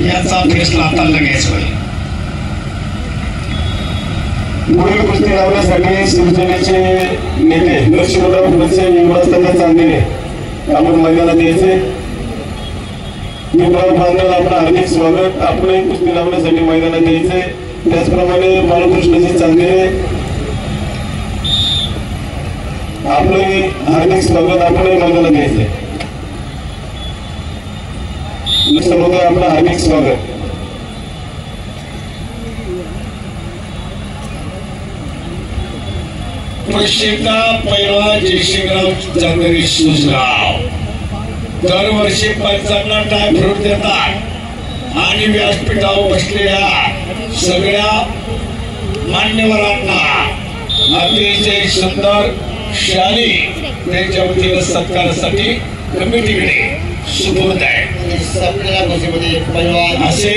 याचा फैसला आता लगेच होईल। पुढील कुस्ती लावण्यासाठी शिवसेनेचे नेते नरसिंहराव खडसे युवराज चांदणे आपण मैदानात यायचे। युवराज बांधवांना आपलं हार्दिक स्वागत। आपण कुस्ती लावण्यासाठी मैदानात यायचे। त्याचप्रमाणे बाळकृष्णजी चांदणे आपले हार्दिक स्वागत। आपण मैदानात यायचे। सर्व आपलं हार्दिक स्वागत। प्रसिद्ध पैलवान जयसिंगराव जागरी सुजगाव दरवर्षी पंचांना ड्रायफ्रूट देतात आणि व्यासपीठावर बसलेल्या सगळ्या मान्यवरांना अतिशय सुंदर शाली त्यांच्या वतीनं सत्कारासाठी कमिटीकडे सुपूर्द आहे। असे